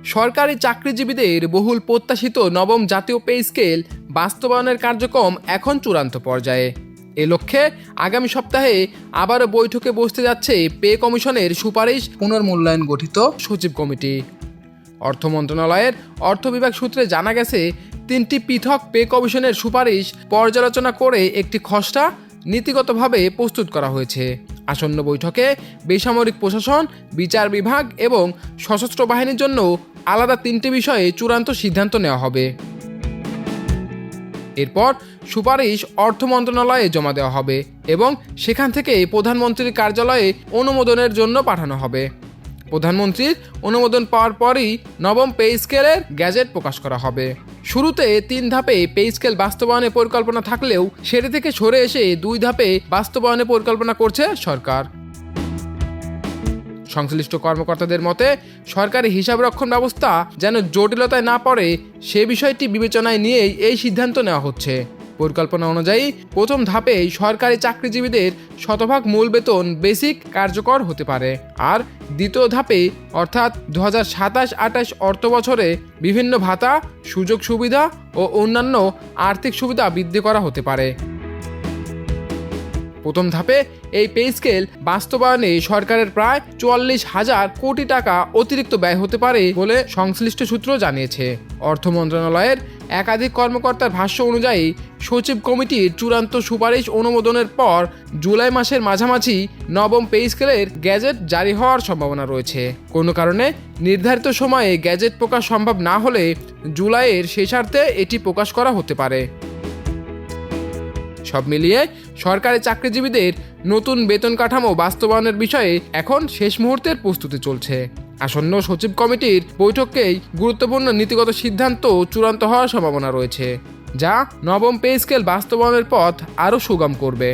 সরকারি চাকরিজীবীদের বহুল প্রত্যাশিত নবম জাতীয় পে স্কেল বাস্তবায়নের কার্যক্রম এখন চূড়ান্ত পর্যায়ে। এ লক্ষ্যে আগামী সপ্তাহে আবারও বৈঠকে বসতে যাচ্ছে পে কমিশনের সুপারিশ পুনর্মূল্যায়ন গঠিত সচিব কমিটি। অর্থ মন্ত্রণালয়ের অর্থ বিভাগ সূত্রে জানা গেছে, 3টি পৃথক পে কমিশনের সুপারিশ পর্যালোচনা করে একটি খসড়া নীতিগতভাবে প্রস্তুত করা হয়েছে। আসন্ন বৈঠকে বেসামরিক প্রশাসন, বিচার বিভাগ এবং সশস্ত্র বাহিনীর জন্য আলাদা 3টি বিষয়ে চূড়ান্ত সিদ্ধান্ত নেওয়া হবে। এরপর সুপারিশ অর্থ মন্ত্রণালয়ে জমা দেওয়া হবে এবং সেখান থেকে প্রধানমন্ত্রীর কার্যালয়ে অনুমোদনের জন্য পাঠানো হবে। প্রধানমন্ত্রীর অনুমোদন পাওয়ার পরই নবম পে স্কেলের গ্যাজেট প্রকাশ করা হবে। শুরুতে 3 ধাপে পে স্কেল বাস্তবায়নের পরিকল্পনা থাকলেও সেটি থেকে সরে এসে 2 ধাপে বাস্তবায়নের পরিকল্পনা করছে সরকার। সংশ্লিষ্ট কর্মকর্তাদের মতে, সরকারি হিসাবরক্ষণ ব্যবস্থা যেন জটিলতায় না পড়ে সে বিষয়টি বিবেচনায় নিয়েই এই সিদ্ধান্ত নেওয়া হচ্ছে। পরিকল্পনা অনুযায়ী প্রথম ধাপে সরকারি চাকরিজীবীদের শতভাগ মূল বেতন বেসিক কার্যকর হতে পারে, আর দ্বিতীয় ধাপে অর্থাৎ 2027-28 অর্থ বছরে বিভিন্ন ভাতা, সুযোগ সুবিধা ও অন্যান্য আর্থিক সুবিধা বৃদ্ধি করা হতে পারে। প্রথম ধাপে এই পে স্কেল বাস্তবায়নে সরকারের প্রায় 44,000 কোটি টাকা অতিরিক্ত ব্যয় হতে পারে বলে সংশ্লিষ্ট সূত্র জানিয়েছে। অর্থ মন্ত্রণালয়ের একাধিক কর্মকর্তার ভাষ্য অনুযায়ী সচিব কমিটির চূড়ান্ত সুপারিশ অনুমোদনের পর জুলাই মাসের মাঝামাঝি নবম পে স্কেলের গ্যাজেট জারি হওয়ার সম্ভাবনা রয়েছে। কোনো কারণে নির্ধারিত সময়ে গ্যাজেট প্রকাশ সম্ভব না হলে জুলাইয়ের শেষার্ধে এটি প্রকাশ করা হতে পারে। সব মিলিয়ে সরকারি চাকরিজীবীদের নতুন বেতন কাঠামো বাস্তবায়নের বিষয়ে এখন শেষ মুহূর্তের প্রস্তুতি চলছে। আসন্ন সচিব কমিটির বৈঠকেই গুরুত্বপূর্ণ নীতিগত সিদ্ধান্ত চূড়ান্ত হওয়ার সম্ভাবনা রয়েছে, যা নবম পে স্কেল বাস্তবায়নের পথ আরও সুগম করবে।